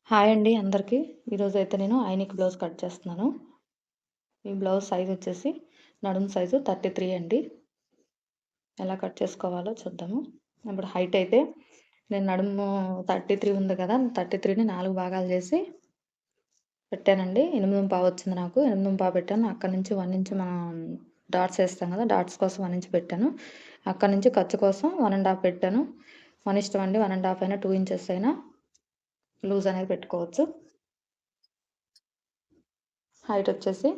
Hi అండి అందరికీ. ఈరోజైతే నేను ఐనిక్ బ్లౌజ్ కట్ చేస్తున్నాను. ఈ బ్లౌజ్ సైజ్ వచ్చేసి నడుము సైజు 33 అండి. ఎలా కట్ చేసుకోవాలో చూద్దాము. ఇప్పుడు హైట్ అయితే నేను నడుము 33 ఉంది కదా! 33ని 4 భాగాలు చేసి పెట్టానండి. 8.25 వచ్చింది నాకు. 8.25 పెట్టాను. అక్కడి నుంచి 1 ఇంచ్ మనం డాట్స్ ఏస్తాం కదా! డాట్స్ కోసం 1 ఇంచ్ పెట్టాను. అక్కడి నుంచి ఖర్చు కోసం 1 ½ పెట్టాను. మన ఇష్టం అండి. 1 ½ అయినా 2 ఇంచెస్ అయినా లూజ్ అనేది పెట్టుకోవచ్చు. హైట్ వచ్చేసి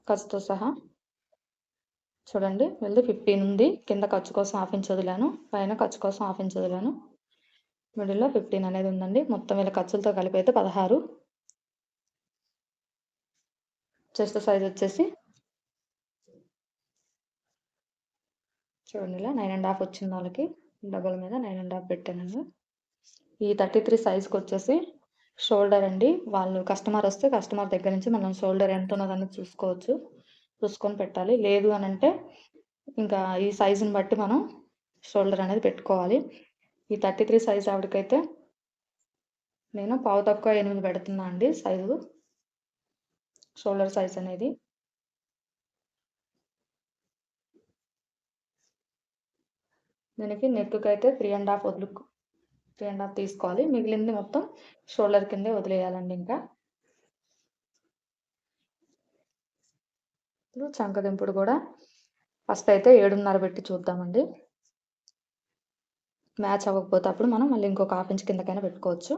ఖర్చుతో సహా చూడండి వెళ్లి 15 ఉంది. కింద ఖర్చు కోసం హాఫ్ ఇంచ్ వదిలాను. పైన ఖర్చు కోసం హాఫ్ ఇంచ్ వదిలాను. మిడిల్‌లో 15 అనేది ఉందండి. మొత్తం వీళ్ళ ఖర్చులతో కలిపి అయితే 16. చెస్ట్ సైజ్ వచ్చేసి చూడండి ఇలా 9 ½ వచ్చింది వాళ్ళకి. డబల్ మీద 9 ½ పెట్టానండి. ఈ 33 సైజ్‌కి వచ్చేసి షోల్డర్ అండి. వాళ్ళు కస్టమర్ వస్తే కస్టమర్ దగ్గర నుంచి మనం షోల్డర్ ఎంత ఉన్నదని చూసుకోవచ్చు. చూసుకొని పెట్టాలి. లేదు అనంటే ఇంకా ఈ సైజుని బట్టి మనం షోల్డర్ అనేది పెట్టుకోవాలి. ఈ 33 సైజ్ ఆవిడకైతే నేను పావు తక్కువ 8 పెడుతున్నా అండి సైజు. షోల్డర్ సైజ్ అనేది. దీనికి నెక్‌కైతే 3 ½ 3 ½ తీసుకోవాలి. మిగిలింది మొత్తం షోల్డర్ కిందే వదిలేయాలండి ఇంకా. ఇప్పుడు చంకదింపుడు కూడా ఫస్ట్ అయితే 7.5 పెట్టి చూద్దామండి. మ్యాచ్ అవ్వకపోతే అప్పుడు మనం మళ్ళీ ఇంకొక హాఫ్ ఇంచ్ కిందకైనా పెట్టుకోవచ్చు.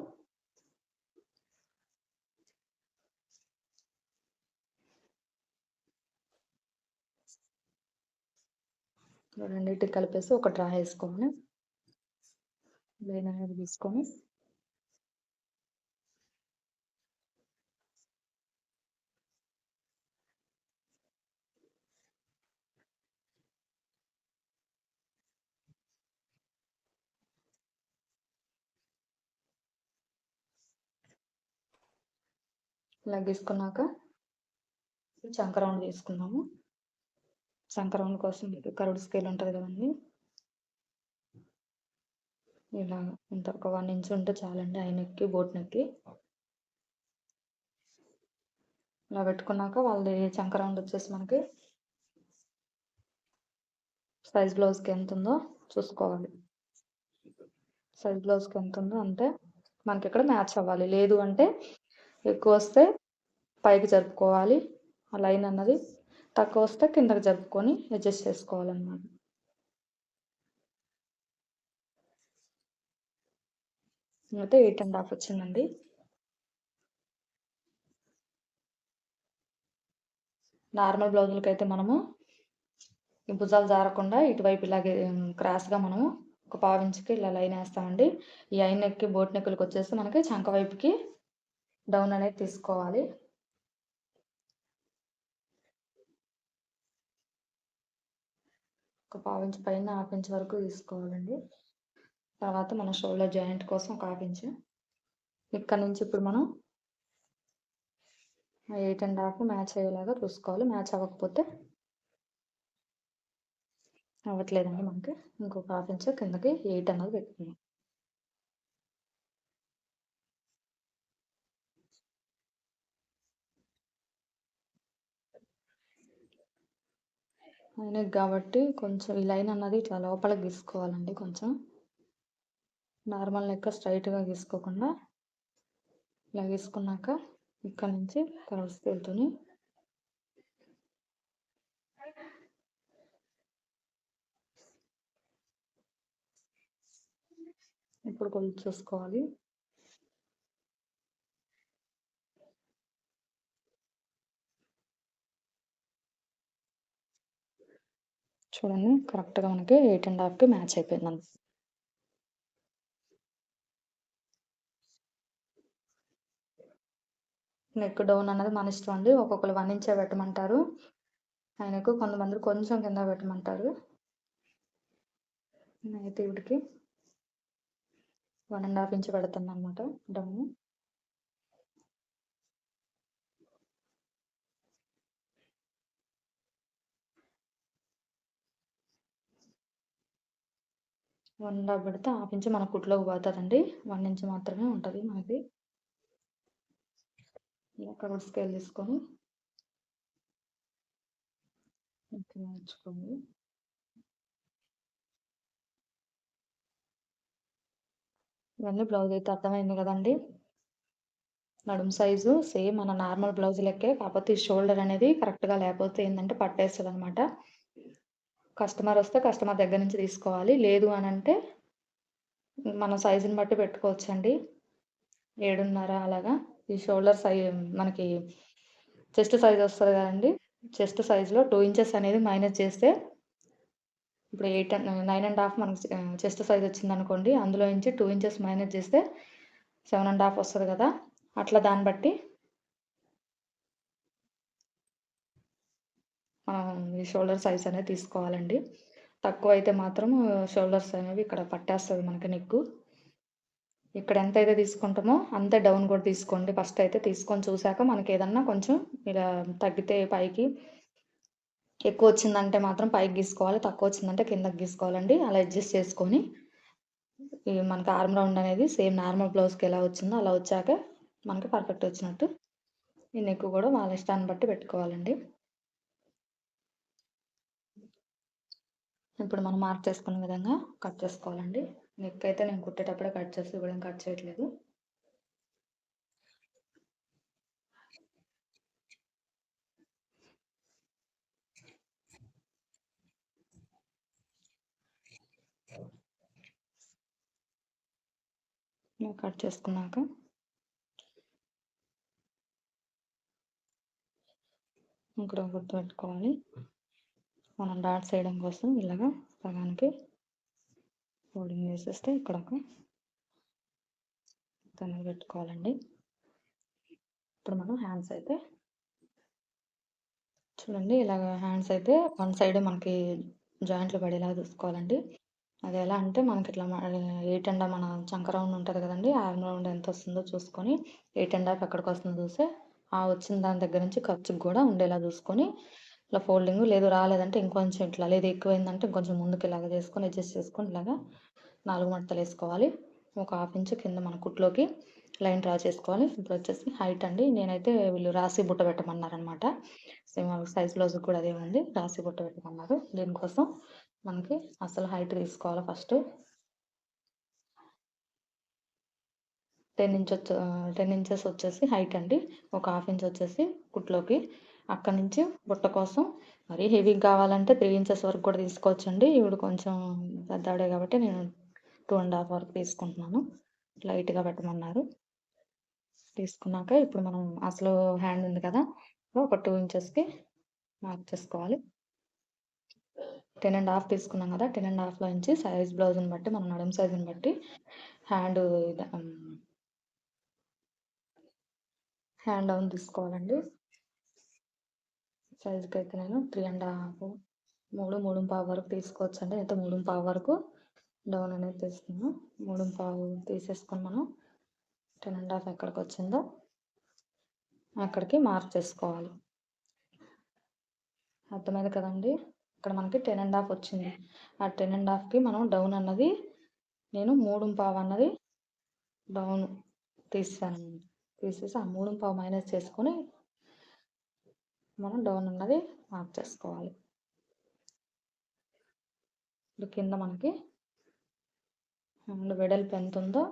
రెండిటికి కలిపేసి ఒక డ్రా వేసుకోవాలి. లైన్ అనేది తీసుకొని ఇలా గీసుకున్నాక చంక రౌండ్ తీసుకుందాము. చంక రౌండ్ కోసం కరుడు స్కేల్ ఉంటుంది కదండి. ఇలా ఇంత ఒక 1 ఇంచ్ ఉంటే చాలండి. ఐ నెక్‌కి బోట్ నెక్‌కి. ఇలా పెట్టుకున్నాక వాళ్ళది చంక రౌండ్ వచ్చేసి మనకి సైజ్ బ్లౌజ్‌కి ఎంత ఉందో చూసుకోవాలి. సైజ్ బ్లౌజ్‌కి ఎంత ఉందో అంటే మనకి ఇక్కడ మ్యాచ్ అవ్వాలి. లేదు అంటే ఎక్కువ వస్తే పైకి జరుపుకోవాలి. ఆ లైన్ అన్నది తక్కువ వస్తే కిందకి జరుపుకొని అడ్జస్ట్ చేసుకోవాలన్నమాట. అయితే 8 ½ వచ్చిందండి. నార్మల్ బ్లౌజులకైతే మనము ఈ భుజాలు జారకుండా ఇటువైపు ఇలాగే క్రాస్‌గా మనము ఒక పావు ఇంచుకి ఇలా లైన్ ఏస్తామండి. ఈ ఐ నెక్‌కి, బోట్ నెక్కులకి వచ్చేసి మనకి చంక వైపుకి డౌన్ అనేది తీసుకోవాలి. ఒక పావు ఇంచ్ పైన హాఫ్ ఇంచ్ వరకు తీసుకోవాలండి. తర్వాత మన షోల్డర్ జాయింట్ కోసం ఒక హాఫ్ ఇంచ్. ఇక్కడ నుంచి ఇప్పుడు మనం 8 ½ మ్యాచ్ అయ్యేలాగా చూసుకోవాలి. మ్యాచ్ అవ్వకపోతే అవ్వట్లేదండి మనకి. ఇంకొక హాఫ్ ఇంచ్ కిందకి 8 అన్నది పెట్టుకుందాం. ఐనెక్ కాబట్టి కొంచెం ఈ లైన్ అన్నది ఇట్లా లోపలికి గీసుకోవాలండి కొంచెం. నార్మల్ నెక్ స్ట్రైట్‌గా గీసుకోకుండా ఇలా గీసుకున్నాక ఇక్కడ నుంచి కర్వ్ స్కేల్‌తోని ఇప్పుడు కొలత చూసుకోవాలి. చూడండి కరెక్ట్‌గా మనకి 8 ½ మ్యాచ్ అయిపోయిందండి. నెక్ డౌన్ అన్నది మన ఇష్టం అండి. ఒక్కొక్కళ్ళు 1 ఇంచే పెట్టమంటారు. ఆయనకు కొంతమంది కొంచెం కింద పెట్టమంటారు. నేనైతే ఈవిడకి 1 ½ ఇంచ్ పెడుతున్నానన్నమాట డౌను. 1.5 పెడితే హాఫ్ ఇంచ్ మన కుట్లోకి పోతుందండి. 1 ఇంచ్ మాత్రమే ఉంటుంది మనకి. ఇక్కడ కూడా స్కేల్ తీసుకొని ఇట్లా నేర్చుకోండి. ఇవన్నీ బ్లౌజ్ అయితే అర్థమైంది కదండి. నడుము సైజు సేమ్ మన నార్మల్ బ్లౌజ్ లెక్కే, కాకపోతే ఈ షోల్డర్ అనేది కరెక్ట్గా లేకపోతే ఏంటంటే పట్టేస్తుంది అనమాట. కస్టమర్ వస్తే కస్టమర్ దగ్గర నుంచి తీసుకోవాలి. లేదు అని అంటే మన సైజుని బట్టి పెట్టుకోవచ్చండి. 7.5 అలాగా. ఈ షోల్డర్ మనకి చెస్ట్ సైజ్ వస్తుంది కదండి. చెస్ట్ సైజ్లో 2 ఇంచెస్ అనేది మైనస్ చేస్తే, ఇప్పుడు 9.5 మనకి చెస్ట్ సైజ్ వచ్చిందనుకోండి, అందులో నుంచి 2 ఇంచెస్ మైనస్ చేస్తే 7.5 వస్తుంది కదా. అట్లా దాన్ని బట్టి మనం ఈ షోల్డర్ సైజ్ అనేది తీసుకోవాలండి. తక్కువ అయితే మాత్రం షోల్డర్స్ అనేవి ఇక్కడ పట్టేస్తుంది మనకి నెక్కు. ఇక్కడ ఎంతైతే తీసుకుంటామో అంతే డౌన్ కూడా తీసుకోండి. ఫస్ట్ అయితే తీసుకొని చూసాక మనకి ఏదన్నా కొంచెం ఇలా తగ్గితే పైకి ఎక్కువ వచ్చిందంటే మాత్రం పైకి గీసుకోవాలి, తక్కువ వచ్చిందంటే కిందకి గీసుకోవాలండి. అలా అడ్జస్ట్ చేసుకొని మనకి ఆర్మ్ రౌండ్ అనేది సేమ్ నార్మల్ బ్లౌజ్కి ఎలా వచ్చిందో అలా వచ్చాక మనకి పర్ఫెక్ట్ వచ్చినట్టు. ఈ నెక్ కూడా వాళ్ళ ఇష్టాన్ని బట్టి పెట్టుకోవాలండి. ఇప్పుడు మనం మార్క్ చేసుకున్న విధంగా కట్ చేసుకోవాలండి. నెక్ అయితే నేను కుట్టేటప్పుడే కట్ చేసి ఇవ్వడం, కట్ చేయట్లేదు. కట్ చేసుకున్నాక ఇక్కడ గుర్తు పెట్టుకోవాలి. మనం డాట్స్ వేయడం కోసం ఇలాగా సగానికి ఫోల్డింగ్ వేసేస్తే ఇక్కడ ఒక తనది పెట్టుకోవాలండి. ఇప్పుడు మనం హ్యాండ్స్ అయితే చూడండి, ఇలాగ హ్యాండ్స్ అయితే వన్ సైడ్ మనకి జాయింట్లు పడేలా చూసుకోవాలండి. అది ఎలా అంటే మనకి ఇట్లా 8.5 మన చంక రౌండ్ ఉంటుంది కదండి, ఆర్మ్ రౌండ్ ఎంత వస్తుందో చూసుకొని 8.5 ఎక్కడికి వస్తుందో చూస్తే ఆ వచ్చిన దాని దగ్గర నుంచి ఖర్చుకు కూడా ఉండేలా చూసుకొని ఇట్లా ఫోల్డింగ్, లేదు రాలేదంటే ఇంకొంచెం ఇట్లా, లేదు ఎక్కువైందంటే కొంచెం ముందుకు ఇలాగ చేసుకొని అడ్జస్ట్ చేసుకొని ఇలాగా 4 మడతలు వేసుకోవాలి. ఒక హాఫ్ ఇంచ్ కింద మన కుట్లోకి లైన్ డ్రా చేసుకోవాలి. ఇప్పుడు వచ్చేసి హైట్ అండి. నేనైతే వీళ్ళు రాసి బుట్ట పెట్టమన్నారనమాట. సేమ్ వాళ్ళకి సైజ్ బ్లౌజ్ కూడా అదే ఉంది, రాసి బుట్ట పెట్టమన్నారు. దీనికోసం మనకి అసలు హైట్ తీసుకోవాలి. ఫస్ట్ 10 ఇంచెస్ వచ్చేసి హైట్ అండి. ఒక హాఫ్ ఇంచ్ వచ్చేసి కుట్లోకి. అక్కడి నుంచి బుట్ట కోసం మరీ హెవీగా కావాలంటే 3 ఇంచెస్ వరకు కూడా తీసుకోవచ్చండి. ఇప్పుడు కొంచెం పెద్దాడే కాబట్టి నేను 2.5 వరకు తీసుకుంటున్నాను. లైట్గా పెట్టమన్నారు. తీసుకున్నాక ఇప్పుడు మనం అసలు హ్యాండ్ ఉంది కదా, ఒక 2 ఇంచెస్కి మార్క్ చేసుకోవాలి. 10.5 తీసుకున్నాం కదా, 10.5లో నుంచి సైజ్ బ్లౌజ్ని బట్టి మనం నడుము సైజుని బట్టి హ్యాండ్ డౌన్ తీసుకోవాలండి. సైజుకి అయితే నేను 3.5 3.5 వరకు తీసుకోవచ్చండి. అయితే 3.5 వరకు డౌన్ అనేది తీసుకున్నాను. 3.5 తీసేసుకొని మనం 10.5 ఎక్కడికి వచ్చిందో అక్కడికి మార్క్ చేసుకోవాలి. అర్థమైంది కదండి. ఇక్కడ మనకి 10.5 వచ్చింది. ఆ 10.5కి మనం డౌన్ అన్నది నేను 3.5 అన్నది డౌన్ తీసాను. తీసేసి ఆ 3.5 మైనస్ చేసుకొని మనం డౌన్ అన్నది మార్క్ చేసుకోవాలి. ఇప్పుడు కింద మనకి హ్యాండ్ వెడల్పు ఎంత ఉందో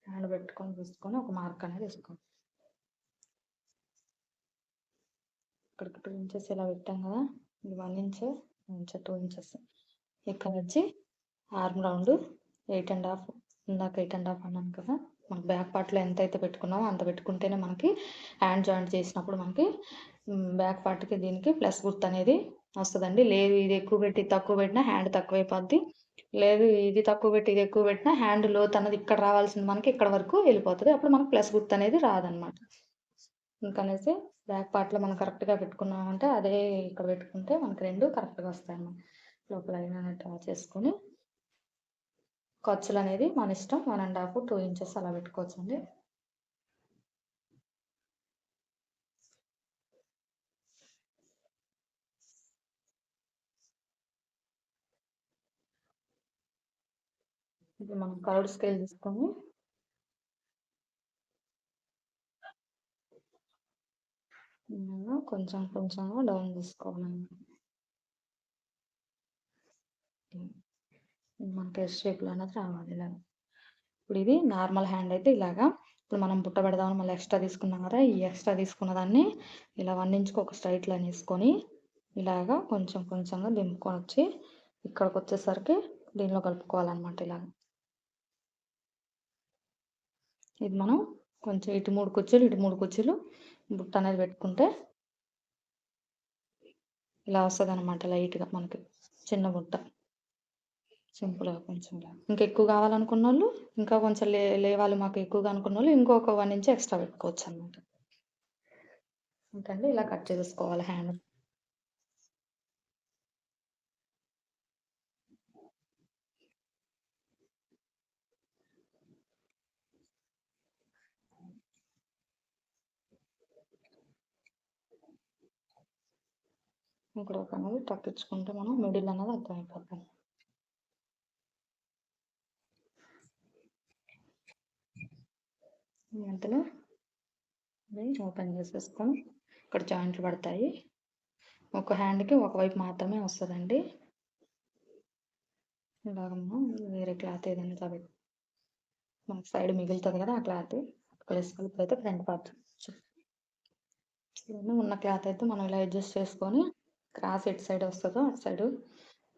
హ్యాండ్ పెట్టుకొని చూసుకొని ఒక మార్క్ అనేది వేసుకోవాలి. ఇక్కడికి 2 ఇంచెస్ ఇలా పెట్టాం కదా, ఇది 1 ఇంచ్ 2 ఇంచెస్. ఇక్కడ వచ్చి ఆర్మ్ రౌండ్ 8.5, ఇందాక 8.5 అన్నాను కదా. మనకు బ్యాక్ పార్ట్లో ఎంత అయితే పెట్టుకున్నామో అంత పెట్టుకుంటేనే మనకి హ్యాండ్ జాయింట్ చేసినప్పుడు మనకి బ్యాక్ పార్ట్కి దీనికి ప్లస్ గుర్తు అనేది వస్తుందండి. లేదు ఇది ఎక్కువ పెట్టి తక్కువ పెట్టినా హ్యాండ్ తక్కువ అయిపోద్ది. లేదు ఇది తక్కువ పెట్టి ఇది ఎక్కువ పెట్టినా హ్యాండ్ లోత్ అన్నది ఇక్కడ రావాల్సింది మనకి ఇక్కడ వరకు వెళ్ళిపోతుంది. అప్పుడు మనకు ప్లస్ గుర్తు అనేది రాదనమాట. ఇంకనేసి బ్యాక్ పార్ట్లో మనం కరెక్ట్గా పెట్టుకున్నామంటే అదే ఇక్కడ పెట్టుకుంటే మనకి రెండు కరెక్ట్గా వస్తాయి అన్నమాట. లోపల అయినా డ్రా చేసుకొని ఖర్చులు అనేది మన ఇష్టం 1.5 2 ఇంచెస్ అలా పెట్టుకోవచ్చండి. ఇప్పుడు మనం కర్వ్డ్ స్కేల్ తీసుకొని కొంచెం కొంచెంగా డౌన్ చేసుకోవాలన్నమాట. మనకి ఎస్ షేప్లో అనేది రావాలి ఇలాగా. ఇప్పుడు ఇది నార్మల్ హ్యాండ్ అయితే ఇలాగా. ఇప్పుడు మనం బుట్ట పెడదామని మళ్ళీ ఎక్స్ట్రా తీసుకున్నాం కదా, ఈ ఎక్స్ట్రా తీసుకున్న దాన్ని ఇలా 1 ఇంచ్కి ఒక స్ట్రైట్ లైన్ వేసుకొని ఇలాగా కొంచెం కొంచెంగా దింపుకొని వచ్చి ఇక్కడికి వచ్చేసరికి దీనిలో కలుపుకోవాలన్నమాట ఇలాగ. ఇది మనం కొంచెం ఇటు 3 కుర్చీలు ఇటు 3 కుర్చీలు బుట్ట అనేది పెట్టుకుంటే ఇలా వస్తుంది అనమాట. లైట్గా మనకి చిన్న బుట్ట సింపుల్గా కొంచెం ఇంకా ఎక్కువ కావాలనుకున్న వాళ్ళు ఇంకా కొంచెం లేవాలి మాకు ఎక్కువగా అనుకున్న వాళ్ళు ఇంకొక 1 ఇంచ్ ఎక్స్ట్రా పెట్టుకోవచ్చు అనమాట. ఇంకండి ఇలా కట్ చేసుకోవాలి హ్యాండ్. ఇక్కడ ఒక అనేది తగ్గించుకుంటే మనం మిడిల్ అనేది అర్థమైపోతాం. మధ్యలో ఓపెన్ చేసేసుకొని ఇక్కడ జాయింట్లు పడతాయి. ఒక హ్యాండ్కి ఒకవైపు మాత్రమే వస్తుందండి. ఇలాగ మనం వేరే క్లాత్ ఏదైనా చదువు మనకు సైడ్ మిగులుతుంది కదా, ఆ క్లాత్ కలిపి అయితే ఫ్రంట్ పార్ట్ ఉన్న క్లాత్ అయితే మనం ఇలా అడ్జస్ట్ చేసుకొని క్రాస్ ఎటు సైడ్ వస్తుందో అటు సైడ్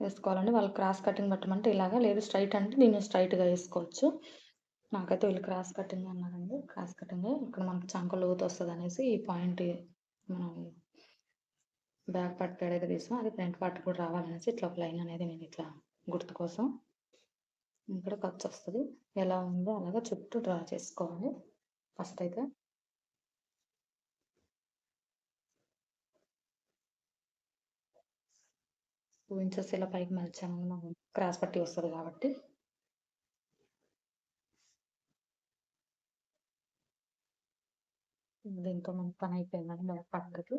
వేసుకోవాలండి. వాళ్ళు క్రాస్ కటింగ్ పెట్టమంటే ఇలాగా, లేదు స్ట్రైట్ అంటే దీన్ని స్ట్రైట్గా వేసుకోవచ్చు. నాకైతే వీళ్ళు క్రాస్ కటింగ్ అన్నారండి. క్రాస్ కటింగ్ ఇక్కడ మనకి చంక లోతు వస్తుంది అనేసి ఈ పాయింట్ మనం బ్యాక్ పార్ట్ ఏదైతే తీసామో అది ఫ్రంట్ పార్ట్ కూడా రావాలనేసి ఇట్లా ఒక లైన్ అనేది నేను ఇట్లా గుర్తు కోసం ఇక్కడ ఖర్చు వస్తుంది. ఎలా ఉందో అలాగా చుట్టూ డ్రా చేసుకోవాలి. ఫస్ట్ అయితే 2 ఇంచెస్ ఇలా పైకి మలిచాము, మనం క్రాస్ పట్టి వస్తుంది కాబట్టి. దీంతో మనకి పని అయిపోయిందని బ్యాక్ పక్కకి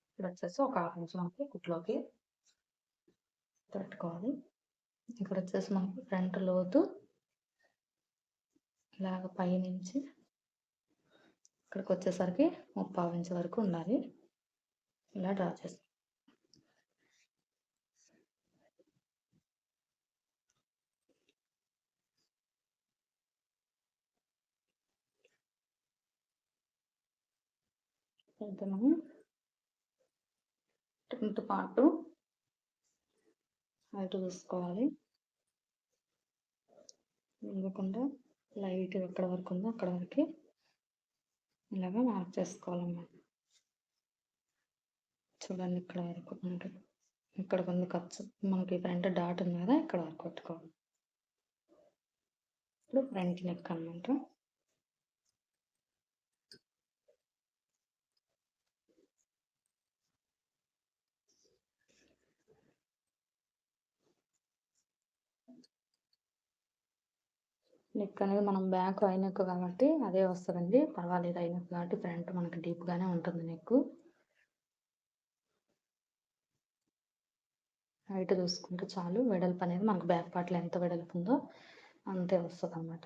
ఇక్కడ వచ్చేసి ఒక 1/2 ఇంచ్ మనకి కుట్లోకి పెట్టుకోవాలి. ఇక్కడ వచ్చేసి మనకి ఫ్రంట్ లోతు ఇలాగ పైనుంచి ఇక్కడికి వచ్చేసరికి 1/2 ఇంచ్ వరకు ఉండాలి. ఇలా డ్రా చేస్తాం. అయితే మనం ఫ్రంట్ పార్ట్ హైట్ చూసుకోవాలి. ఎందుకంటే లైట్ ఎక్కడ వరకు ఉందో అక్కడ వరకు ఇలాగా మార్క్ చేసుకోవాలన్నమాట. చూడండి ఇక్కడ వరకు మనకి ఇక్కడ కొంత ఖర్చు మనకి ఫ్రంట్ డాట్ ఉంది కదా, ఇక్కడ వరకు పెట్టుకోవాలి. ఇప్పుడు ఫ్రంట్ నెక్ అన్నమాట. నెక్ అనేది మనం బ్యాక్ ఐ నెక్ కాబట్టి అదే వస్తుందండి, పర్వాలేదు. ఐ నెక్ కాబట్టి ఫ్రంట్ మనకి డీప్గానే ఉంటుంది. నెక్ హైట్ చూసుకుంటే చాలు. వెడల్పు అనేది మనకు బ్యాక్ పార్ట్లో ఎంత వెడల్పు ఉందో అంతే వస్తుంది అన్నమాట.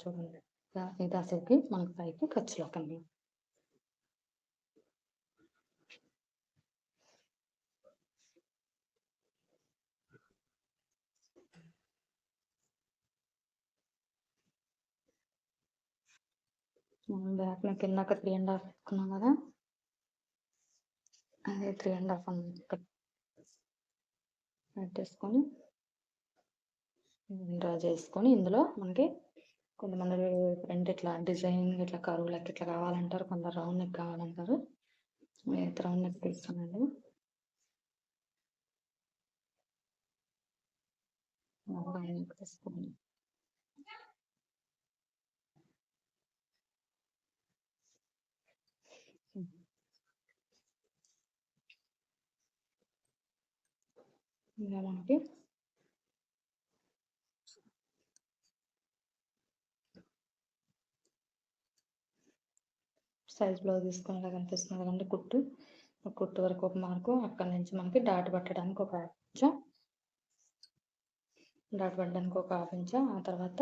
చూడండి ఇది అసలుకి మనకు పైకి ఖర్చులోకండి. మనం బ్యాక్ నెక్ కిందాక 3.5 పెట్టుకున్నాం కదా, అదే 3.5 పెట్టేసుకొని డ్రా చేసుకొని ఇందులో మనకి కొంతమంది ఫ్రంట్ ఇట్లా డిజైన్ ఇట్లా కరువు లెక్క ఇట్లా కావాలంటారు, కొందరు రౌండ్ నెక్ కావాలంటారు. నేనైతే రౌండ్ నెక్ తీస్తానండి. తీసుకోండి. ఇలా మనకి సైజ్ బ్లౌజ్ తీసుకునేలా కనిపిస్తుంది కదండి. కుట్టు వరకు ఒక మార్కు, అక్కడ నుంచి మనకి డాట్ పట్టడానికి ఒక కొంచెం డాట్ పడడానికి ఒక హాఫ్ ఇంచ్, ఆ తర్వాత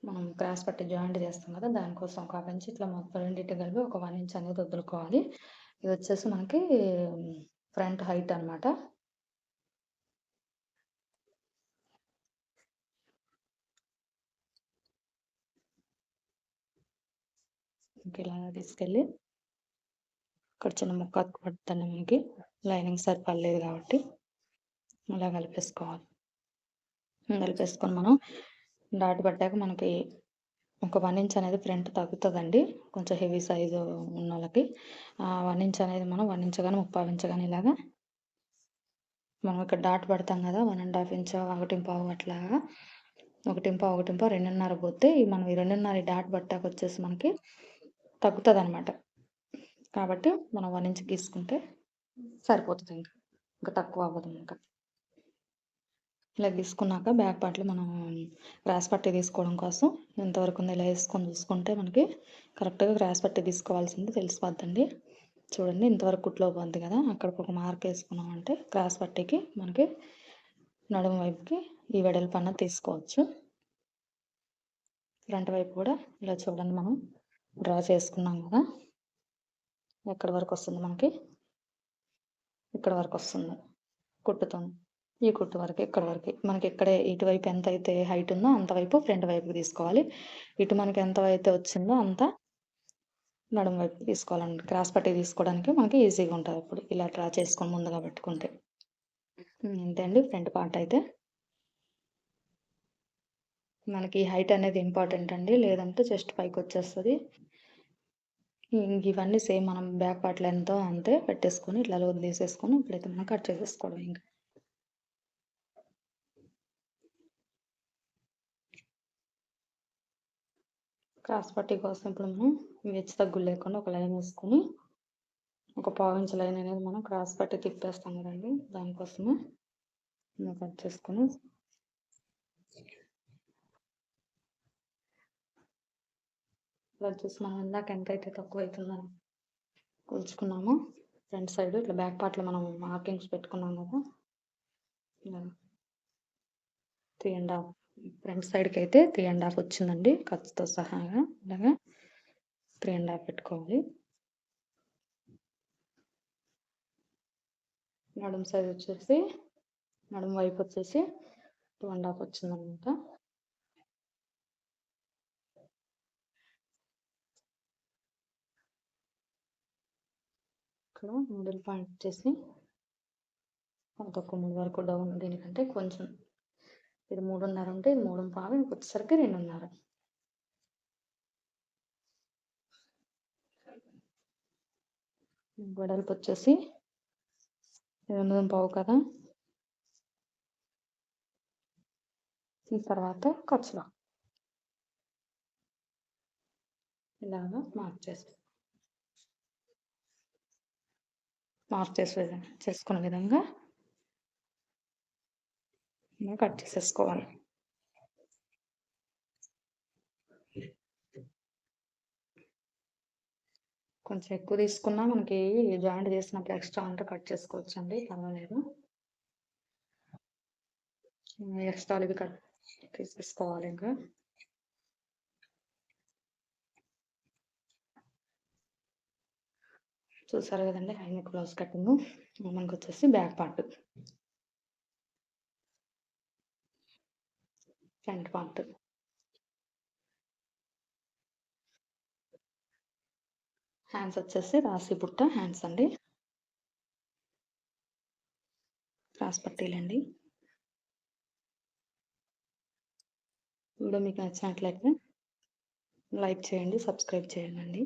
మనం క్రాస్ పట్టి జాయింట్ చేస్తాం కదా, దానికోసం ఒక హాఫ్ ఇంచ్, ఇట్లా మొత్తం రెండింటి కలిపి ఒక 1 ఇంచ్ అనేది వదులుకోవాలి. ఇది వచ్చేసి మనకి ఫ్రంట్ హైట్ అనమాట. ఇలా తీసుకెళ్ళి ఇక్కడ చిన్న ముక్క పడుతుంది మనకి, లైనింగ్ సరిపడలేదు కాబట్టి అలా కలిపేసుకోవాలి. కలిపేసుకొని మనం డాట్ పట్టాక మనకి ఒక 1 ఇంచ్ అనేది ఫ్రంట్ తగ్గుతుందండి, కొంచెం హెవీ సైజు ఉన్న వాళ్ళకి. 1 ఇంచ్ అనేది మనం 1 ఇంచ్ కానీ 3/4 ఇంచ్ కానీ ఇలాగా మనం ఇక్కడ డాట్ పడతాం కదా, 1.5 ఇంచ్ 1.5 అట్లాగా 1.5 2.5 పోతే మనం ఈ 2.5 డాట్ పట్టాక వచ్చేసి మనకి తగ్గుతుంది అనమాట. కాబట్టి మనం 1 ఇంచ్ గీసుకుంటే సరిపోతుంది, ఇంకా తక్కువ అవ్వదు. ఇంకా ఇలా గీసుకున్నాక బ్యాక్ పార్ట్లో మనం క్రాస్ పట్టి తీసుకోవడం కోసం ఎంతవరకు ఉందో ఇలా వేసుకొని చూసుకుంటే మనకి కరెక్ట్గా క్రాస్ పట్టి తీసుకోవాల్సింది తెలిసిపోద్దండి. చూడండి ఇంతవరకు కుట్లో పోద్ది కదా, అక్కడికి ఒక మార్క్ వేసుకున్నామంటే క్రాస్ పట్టికి మనకి నడుము వైపుకి ఈ వెడల్పు అన్నది తీసుకోవచ్చు. ఫ్రంట్ వైపు కూడా ఇలా చూడండి మనం డ్రా చేసుకున్నాం కదా, ఎక్కడి వరకు వస్తుంది మనకి, ఇక్కడ వరకు వస్తుంది కుట్టుతో, ఈ కుట్టు వరకు ఇక్కడ వరకు మనకి ఇక్కడే ఇటువైపు ఎంత అయితే హైట్ ఉందో అంతవైపు ఫ్రంట్ వైపుకి తీసుకోవాలి. ఇటు మనకి ఎంత అయితే వచ్చిందో అంత నడుము వైపు తీసుకోవాలండి. క్రాస్ పట్టి తీసుకోవడానికి మనకి ఈజీగా ఉంటుంది అప్పుడు ఇలా డ్రా చేసుకొని ముందుగా పెట్టుకుంటే. అంతే అండి ఫ్రంట్ పార్ట్ అయితే. మనకి హైట్ అనేది ఇంపార్టెంట్ అండి, లేదంటే చెస్ట్ పైకి వచ్చేస్తుంది. ఇవన్నీ సేమ్ మనం బ్యాక్ పార్ట్ లెంత్ అంతే పెట్టేసుకొని ఇట్లా లోతు తీసేసుకొని ఇప్పుడైతే మనం కట్ చేసేసుకోవడం. ఇంకా క్రాస్ పట్టి కోసం ఇప్పుడు మనం హెచ్చు తగ్గులు లేకుండా ఒక లైన్ వేసుకొని ఒక 1/4 ఇంచ్ లైన్ అనేది మనం క్రాస్ పట్టి తిప్పేస్తాం కదండి, దానికోసమే కట్ చేసుకొని ఇలా చూసి మనం ఇందాక ఎంత అయితే తక్కువ అవుతుందని కొలుచుకున్నామో ఫ్రంట్ సైడ్ ఇట్లా బ్యాక్ పార్ట్లో మనం మార్కింగ్స్ పెట్టుకున్నాం కదా, ఇలా 3.5 ఫ్రంట్ సైడ్కి అయితే 3.5 వచ్చిందండి ఖర్చుతో సహాగా. ఇలాగా 3.5 పెట్టుకోవాలి. నడుము సైజ్ వచ్చేసి నడుము వైపు వచ్చేసి 2.5 వచ్చిందనమాట. ఇక్కడ మిడిల్ పాయింట్ వచ్చేసి ఒక 3 వరకు డౌన్, దీనికంటే కొంచెం ఇది 3.5 ఉంటే ఇది 3.5, ఇంకొక వచ్చేసరికి 2.5. వెడల్పు వచ్చేసి 2.5 కదా. ఈ తర్వాత ఖర్చులో ఇలాగా మార్క్ చేసుకునే విధంగా కట్ చేసేసుకోవాలి. కొంచెం ఎక్కువ తీసుకున్నా మనకి జాయింట్ చేసినప్పుడు ఎక్స్ట్రా ఉంటే కట్ చేసుకోవచ్చు అండి, పర్వాలేదు. ఎక్స్ట్రా ఇవి కట్ తీసేసుకోవాలి. ఇంకా చూసారు కదండి హై నెక్ బ్లౌజ్ కటింగ్. మనకు వచ్చేసి back part, front part. Hands వచ్చేసి రాసి బుట్ట హ్యాండ్స్ అండి, క్రాస్ పట్టీలండి. వీడియో మీకు నచ్చినట్లయితే లైక్ చేయండి, సబ్స్క్రైబ్ చేయండి.